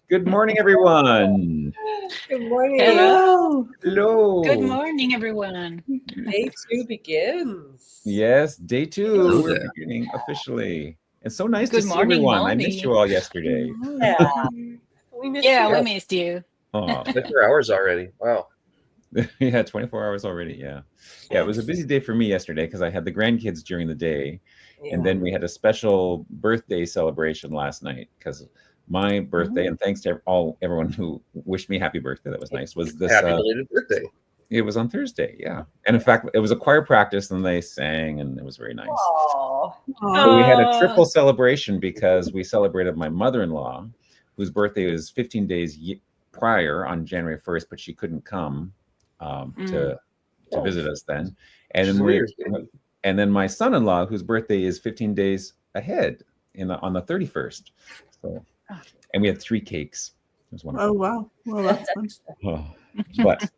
Good morning, everyone. Good morning. Hello. Hello. Good morning, everyone. Day 2 begins. Yes, day 2. Hello We're there. beginning officially. It's so nice Good to see morning, everyone. I missed Molly. you all yesterday. Yeah. We missed Yeah, you. we missed you. Oh, 24 hours already. Wow. yeah, 24 hours already. Yeah. Yeah, it was a busy day for me yesterday because I had the grandkids during the day. And then we had a special birthday celebration last night because my birthday, and thanks to everyone who wished me happy birthday. That was nice. Was this Happy belated birthday. It was on Thursday, yeah. And in fact, it was a choir practice and they sang and it was very nice. Aw. So we had a triple celebration because we celebrated my mother-in-law, whose birthday was 15 days prior on January 1st, but she couldn't come to visit us then. And then my son-in-law, whose birthday is 15 days ahead on the 31st. So, and we had 3 cakes. It was wonderful. Oh, wow. Well, that's fun. But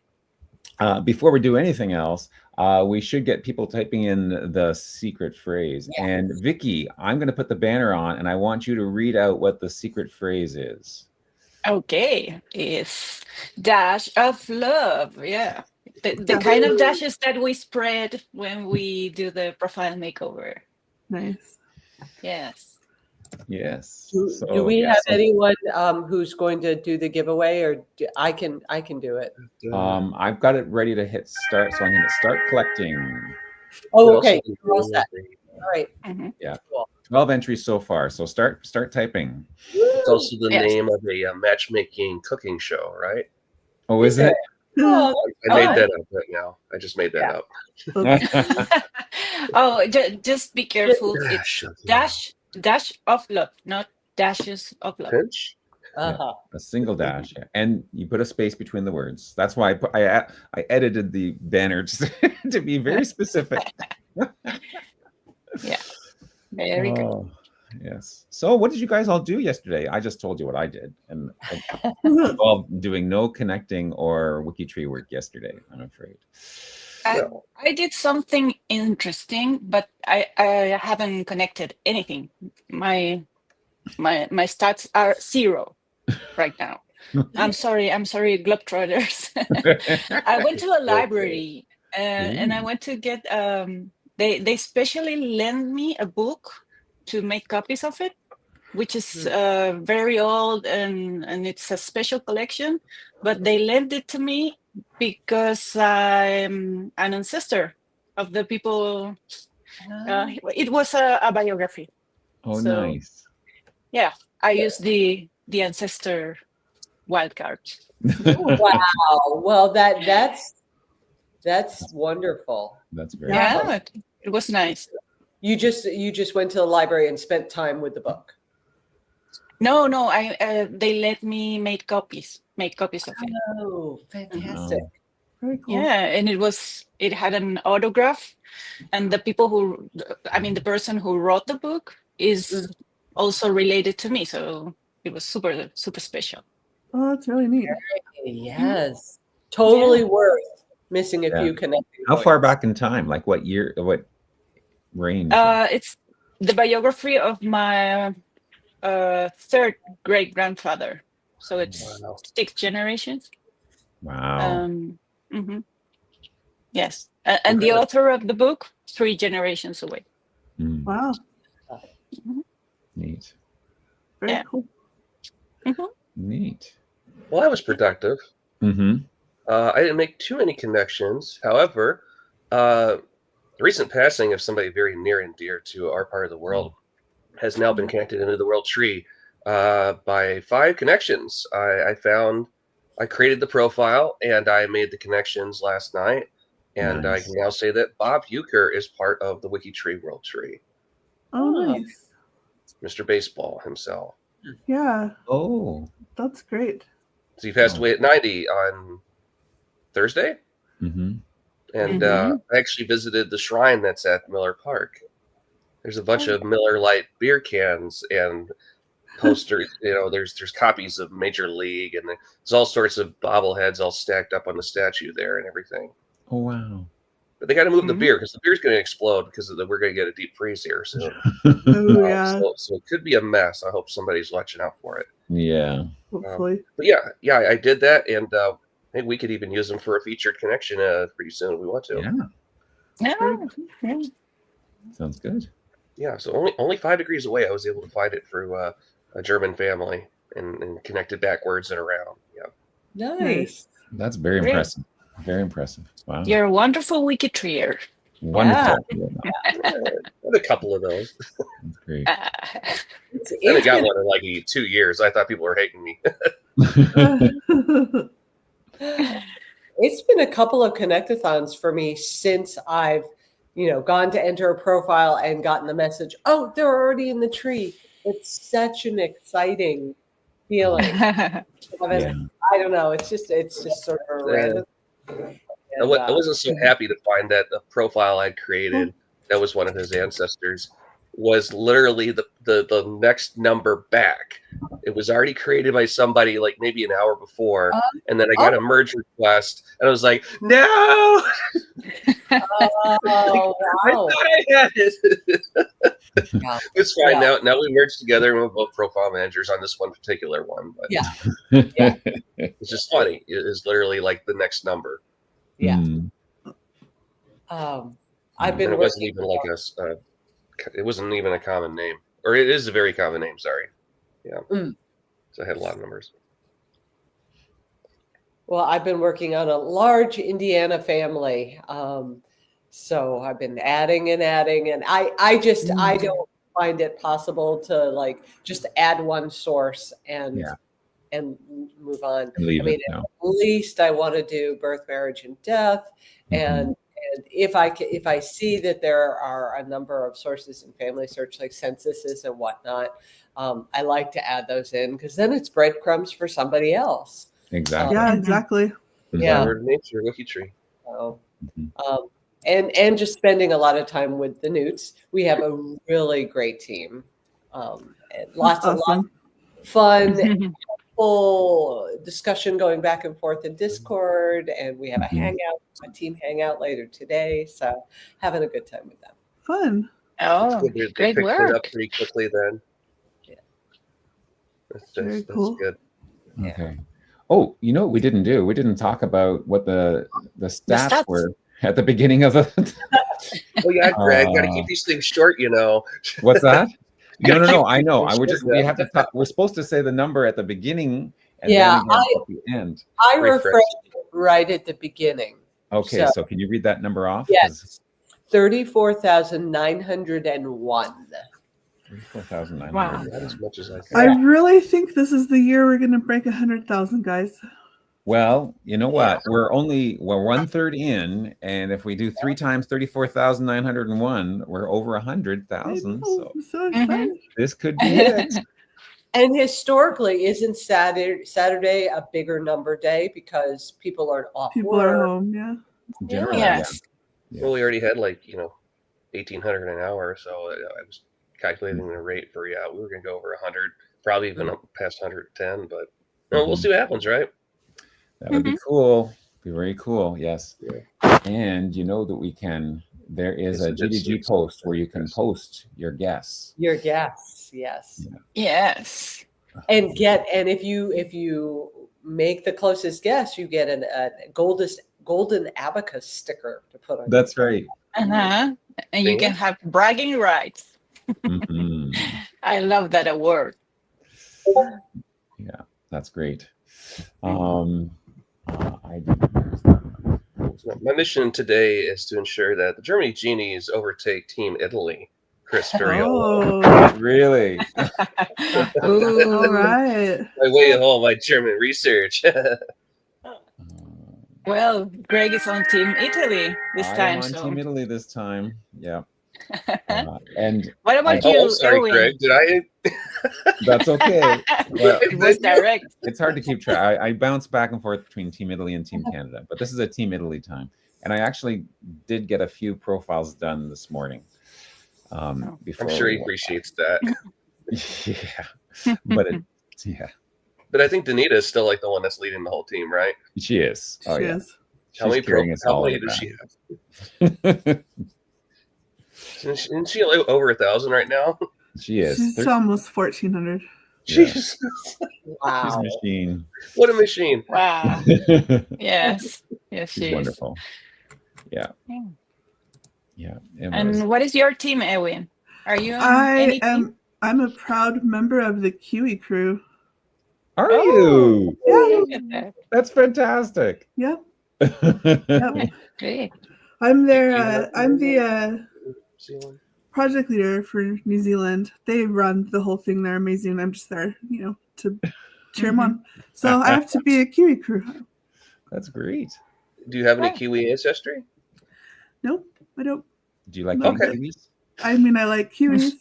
before we do anything else, we should get people typing in the secret phrase. Yes. And Vicky, I'm going to put the banner on, and I want you to read out what the secret phrase is. Okay, it's dash of love. Yeah, the kind of dashes that we spread when we do the profile makeover. Nice. Yes. Yes. Do we have anyone who's going to do the giveaway, or I can do it? I've got it ready to hit start, so I'm going to start collecting. Oh, okay. All set. All right. Yeah. Cool. 12 entries so far. So start typing. It's also the name of a matchmaking cooking show, right? Oh, is it? Oh, I made that up right now. I just made that up. Oh, just be careful. It's dash of love, not dashes of love. Pinch? Yeah, a single dash, and you put a space between the words. That's why I edited the banner to be very specific. Yeah, very good. Yes. So, what did you guys all do yesterday? I just told you what I did, and I involved doing no connecting or WikiTree work yesterday. I'm afraid. I did something interesting, but I haven't connected anything. My stats are 0 right now. I'm sorry, Globetrotters. I went to a library and I went to get they specially lent me a book to make copies of it, which is very old and it's a special collection, but they lent it to me because I'm an ancestor of the people. It was a biography. Oh, so, nice. Yeah, I used the ancestor wildcard. Wow. Well, that's wonderful. That's very cool. It was nice. You just went to the library and spent time with the book. No, they let me make copies of it. Oh, fantastic. Very cool. Yeah, and it had an autograph, and the person who wrote the book is also related to me, so it was super, super special. Oh, that's really neat. Yes. Totally worth missing a few connecting How far back in time? Like what year, what range? It's the biography of my 3rd great grandfather. So it's 6 generations. Wow. Yes. And the author of the book, 3 generations away. Wow. Neat. Very cool. Neat. Well, that was productive. I didn't make too many connections. However, the recent passing of somebody very near and dear to our part of the world has now been connected into the world tree by 5 connections. I created the profile and I made the connections last night. And I can now say that Bob Euchre is part of the WikiTree world tree. Oh, nice. Mr. Baseball himself. Yeah. Oh. That's great. So he passed away at 90 on Thursday. And I actually visited the shrine that's at Miller Park. There's a bunch of Miller Lite beer cans and posters. There's copies of Major League, and there's all sorts of bobbleheads all stacked up on the statue there and everything. Oh, wow. But they got to move the beer because the beer's going to explode because we're going to get a deep freeze here soon. Oh, yeah. So it could be a mess. I hope somebody's watching out for it. Yeah. Hopefully. But yeah, I did that, and I think we could even use them for a featured connection pretty soon if we want to. Yeah. Sounds good. Yeah, so only 5 degrees away, I was able to find it through a German family and connected backwards and around. Yeah. Nice. That's very Great. impressive. Very impressive. Wow. You're a wonderful WikiTreeer. Wonderful. I had a couple of those. That's great. It's, I haven't got been- one in like 2 years. I thought people were hating me. it's been a couple of Connect-a-Thons for me since I've, gone to enter a profile and gotten the message, oh, they're already in the tree. It's such an exciting feeling. Yeah. I don't know. It's just sort of a random. I wasn't so happy to find that the profile I'd created that was one of his ancestors was literally the next number back. It was already created by somebody like maybe an hour before, and then I got a merge request, and I was like, no! Oh, I wow. thought I had it. Yeah. It's fine. Yeah. Now we merged together and we're both profile managers on this one particular one. But Yeah. it's just funny. It is literally like the next number. Yeah. Mm. I've been And it wasn't working even like it wasn't even a common name. Or it is a very common name, sorry. Yeah. So I had a lot of numbers. Well, I've been working on a large Indiana family. So I've been adding, and I don't find it possible to like just add one source and move on. Leave I mean, it now. at least I want to do birth, marriage, and death. And if I see that there are a number of sources in family search, like censuses and whatnot, I like to add those in because then it's breadcrumbs for somebody else. Exactly. Yeah, exactly. Yeah. Word nature, WikiTree. So, and just spending a lot of time with the Newts. We have a really great team. And lots of fun, full discussion going back and forth in Discord, and we have a team hangout later today. So having a good time with them. Fun. Oh, They great picked it work. up pretty quickly then. Yeah. Very cool. That's good. Okay. Oh, you know what we didn't do? We didn't talk about what the stats were at the beginning of it. Oh yeah, Greg, gotta keep these things short, What's that? No. I know. We have to talk. We're supposed to say the number at the beginning and Yeah, then again at the end. I Refresh. refreshed it right at the beginning. Okay, so can you read that number off? Yes. 34,901. 34,900. Wow. Not as much as I can. I really think this is the year we're going to break 100,000, guys. Well, you know what? We're 1/3 in, and if we do 3 times 34,901, we're over 100,000. So I'm so excited. this could be it. And historically, isn't Saturday a bigger number day because people are off People work? are home, yeah. Generally, Yes. Yeah. Well, we already had 1,800 an hour, so I was calculating the rate for we were gonna go over 100, probably even up past 110, but we'll see what happens, right? That would be cool. Be very cool. Yes. Yeah. And you know that we can. There is a It's a good GDG sweet post spot. where you can post your guess. Your guess, yes. Yes. And if you make the closest guess, you get a golden abacus sticker to put on. That's right. And you can have bragging rights. Mhm. I love that award. Yeah, that's great. I didn't. Where's that? So my mission today is to ensure that the Germany Genies overtake Team Italy. Chris Ferriola. Oh, Really? Ooh. all right. My way of all my German research. Well, Greg is on Team Italy this I am time. on So, Team Italy this time. Yeah. And what about I- you, sorry, Erwin? Greg. Did I? that's okay. Well, It was direct. it's hard to keep track. I bounce back and forth between Team Italy and Team Canada, but this is a Team Italy time. And I actually did get a few profiles done this morning. Before I'm sure he we- appreciates that. Yeah. But yeah, But I think Danita is still like the one that's leading the whole team, right? she is. Oh She yeah. is. How many carrying us all does she have? Isn't she like over 1,000 right now? She is. She's almost 1,400. Jesus. Wow. She's a machine. What a machine. Wow. Yes. Yes, She's she is. wonderful. Yeah. Yeah. Yeah. And what is your team, Edwin? Are you on any team? I'm a proud member of the Kiwi crew. Are you? Yeah. Look at that. That's fantastic. Yep. Yep. Great. I'm there. I'm the project leader for New Zealand. They run the whole thing. They're amazing. I'm just there, to cheer them on. So I have to be a Kiwi crew. That's great. Do you have any Kiwi ancestry? Nope, I don't. Do you like Kiwis? I mean, I like Kiwis.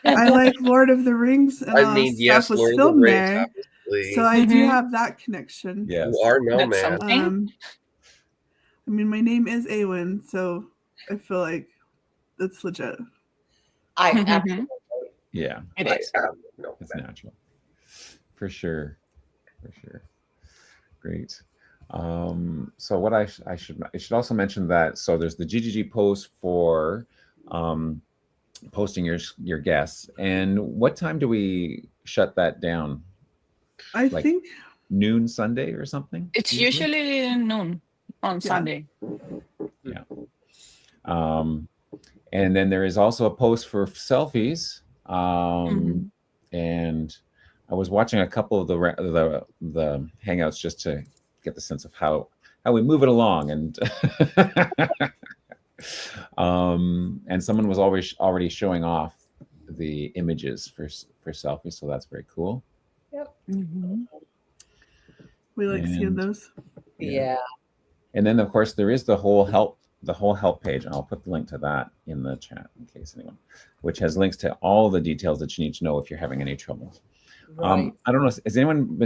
I like Lord of the Rings. And yes, was Lord filmed of the there. Rings, obviously. So I do have that connection. Yes. You are no That's man. something. I mean, my name is Awen, so I feel like that's legit. I absolutely. Yeah. It is. No, it's natural. For sure. Great. So what I should also mention that there's the GGG post for posting your guests, and what time do we shut that down? I think noon Sunday or something. It's usually noon on Sunday. Yeah. And then there is also a post for selfies. And I was watching a couple of the hangouts just to get the sense of how we move it along, and and someone was already showing off the images for selfies, so that's very cool. Yep. We like seeing those. Yeah. And then of course there is the whole help page, and I'll put the link to that in the chat in case anyone, which has links to all the details that you need to know if you're having any trouble. Right. I don't know, has anyone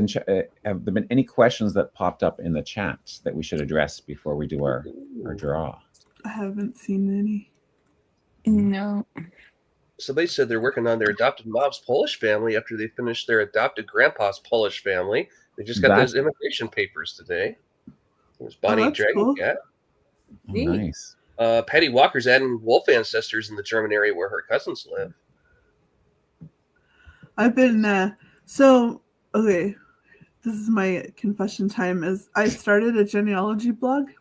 have there been any questions that popped up in the chat that we should address before we do our draw? I haven't seen any. No. Somebody said they're working on their adopted mom's Polish family after they finished their adopted grandpa's Polish family. They just got those immigration papers today. There's Bonnie Dragon cool. Cat. Oh, nice. Patty Walker's adding wolf ancestors in the German area where her cousins live. I've been okay. This is my confession time. Is I started a genealogy blog.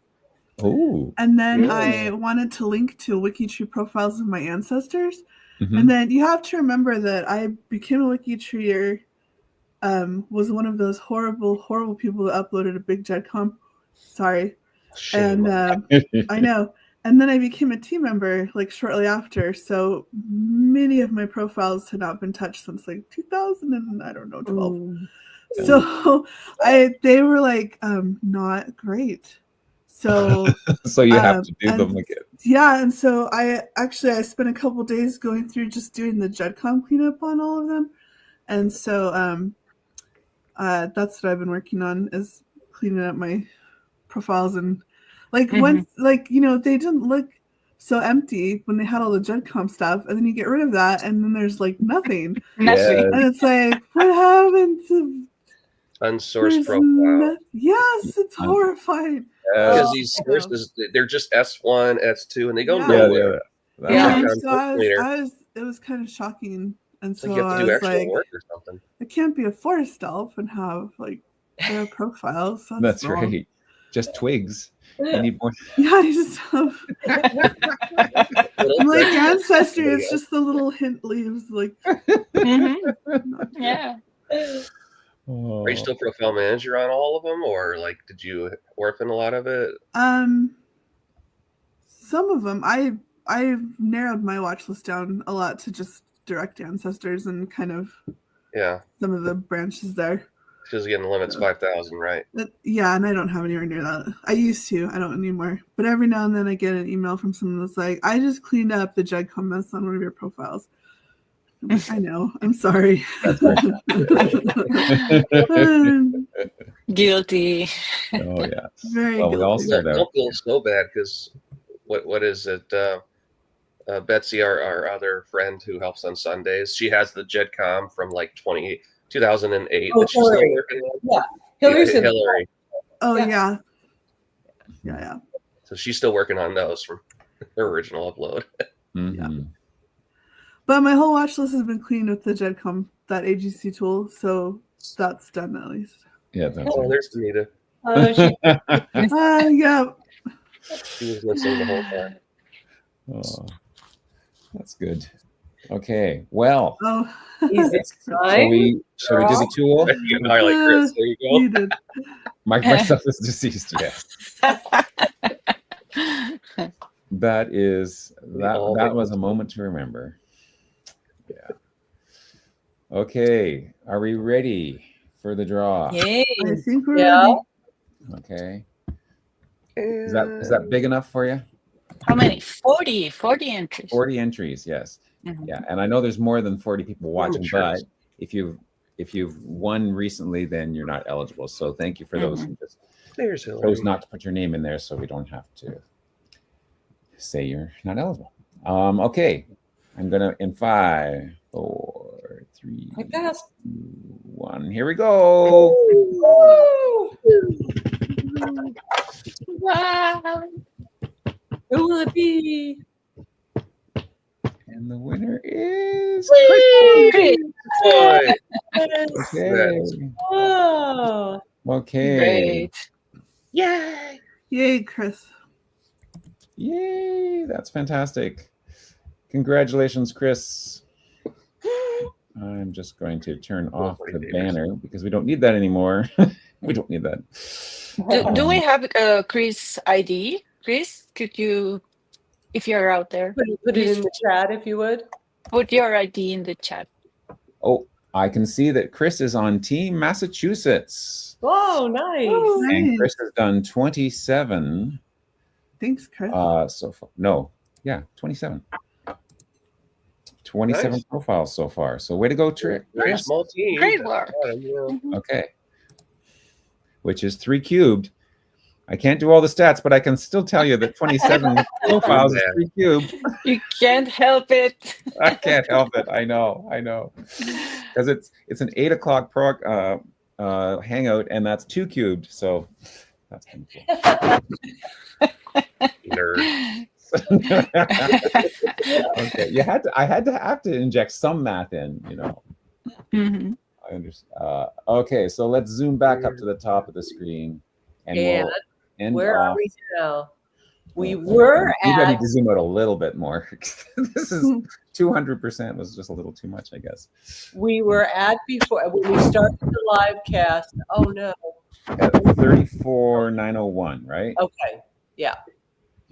Oh. And then I wanted to link to WikiTree profiles of my ancestors. Mm-hmm. And then you have to remember that I became a WikiTreeer, was one of those horrible, horrible people that uploaded a big GEDCOM. Sorry. Shame. And I know. And then I became a team member like shortly after. So many of my profiles had not been touched since like 2000 and I don't know, 12. So they were like not great. So so you have to do them again. Yeah, and so I spent a couple days going through just doing the GEDCOM cleanup on all of them. And so that's what I've been working on, is cleaning up my profiles. And like once, like, you know, they didn't look so empty when they had all the GEDCOM stuff, and then you get rid of that and then there's like nothing. And it's like, what happened to unsourced profile? Yes, it's horrifying. Because these sources, they're just S1, S2, and they go nowhere. It was kind of shocking. And so you have to do actual work or something. It can't be a forest elf and have like their profiles. That's right. Just twigs. You need more. Yeah, you just have like Ancestry. It's just the little hint leaves, like. Yeah. Are you still profile manager on all of them, or like did you orphan a lot of it? Some of them I've narrowed my watch list down a lot to just direct ancestors and kind of some of the branches there. Because again, the limit's 5,000, right? Yeah, and I don't have anywhere near that. I used to. I don't anymore. But every now and then I get an email from someone that's like, I just cleaned up the GEDCOM mess on one of your profiles. I'm like, I know. I'm sorry. Guilty. Oh yeah. Very guilty. We all start out. Don't feel so bad, because what is it? Betsy, our other friend who helps on Sundays, she has the GEDCOM from like 2008 that she's still working on. Yeah, Hillary. Oh yeah. Yeah. So she's still working on those from her original upload. Mm-hmm. But my whole watch list has been cleaned with the GEDCOM, that AGC tool, so that's done at least. Yeah, that's Oh, there's Anita. Yeah. She was listening the whole time. Oh, that's good. Okay, well, Oh, shall we do the tool? You are like Chris. There you go. you did. Myself is deceased. Yes, that was a moment to remember. Yeah. Okay, are we ready for the draw? Yay. I think we're ready. Okay. Is that big enough for you? How many? 40 entries. 40 entries, yes. Mhm. Yeah, and I know there's more than 40 people watching, but if you've won recently, then you're not eligible. So thank you for those who just chose not to put your name in there, so we don't have to say you're not eligible. Okay, I'm gonna in 5, 4, 3, 2, 1. Here we go. Wow. Who will it be? And the winner is Great. Boy. Okay. Oh, Okay. Great. yay! Yay, Chris. Yay, that's fantastic. Congratulations, Chris. I'm just going to turn off the banner because we don't need that anymore. We don't need that. Do we have Chris ID? Chris, could you, if you're out there, Put it in the chat if you would. put your ID in the chat. Oh, I can see that Chris is on Team Massachusetts. Oh, nice. And Chris has done 27. Thanks, Chris. So far. No, yeah, 27. 27 Nice. profiles so far. So way to go, Trick. Very small team. Great work. Okay. Which is 3 cubed. I can't do all the stats, but I can still tell you that 27 profiles is 3 cubed. You can't help it. I can't help it. I know. Because it's an 8 o'clock hangout, and that's 2 cubed. So that's kind of cool. Nerd. Okay, I had to inject some math in, you know. Mm-hmm. I understand. Okay, so let's zoom back up to the top of the screen, and we'll end Where off. are we now? We were You at. need to zoom out a little bit more. This is 200% was just a little too much, I guess. We were at before when we started the live cast. Oh no. At 34,901, right? Okay. Yeah.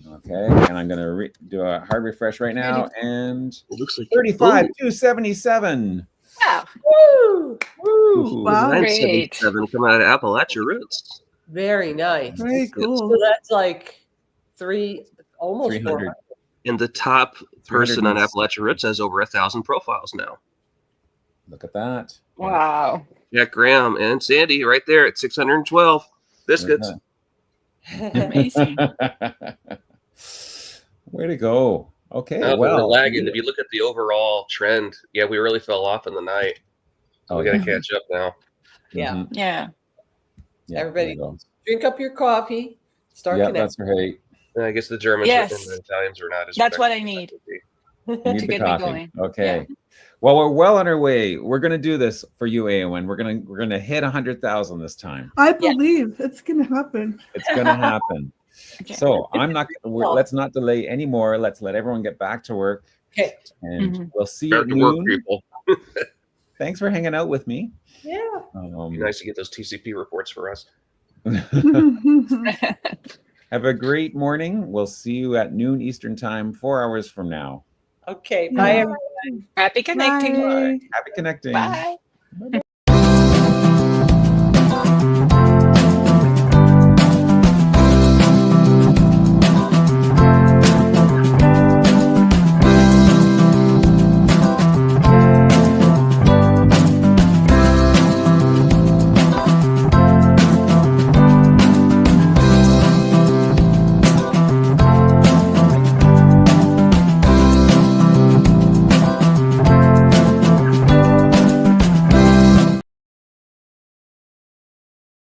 Okay, and I'm gonna do a hard refresh right now, and It looks like 35,277. Wow. Woo! Woo! Wow. 977 coming out of Appalachia Roots. Very nice. Very cool. So that's like almost 300. 400. And the top person on 300. Appalachia Roots has over 1,000 profiles now. Look at that. Wow. Jack Graham and Sandy right there at 612 biscuits. Amazing. Way to go. Okay, We're well, lagging. If you look at the overall trend, yeah, we really fell off in the night. So we got to catch up now. Yeah. Mhm. Yeah. Yeah, Everybody there we go. drink up your coffee. Start Yeah, connecting. that's right. And I guess the Germans Yes. and the Italians are not as. That's what I connected need You to need the get me coffee. going. Okay. Well, we're well on our way. We're gonna do this for you, AON. We're gonna hit 100,000 this time. I believe it's going to happen. It's gonna happen. Okay. So let's not delay anymore. Let's let everyone get back to work. Okay. And we'll see you Back at to work, noon. people. Thanks for hanging out with me. Yeah. Be nice to get those TCP reports for us. Have a great morning. We'll see you at noon Eastern time, 4 hours from now. Okay. Bye, everyone. Happy connecting. Bye. Happy connecting. Bye. Bye-bye.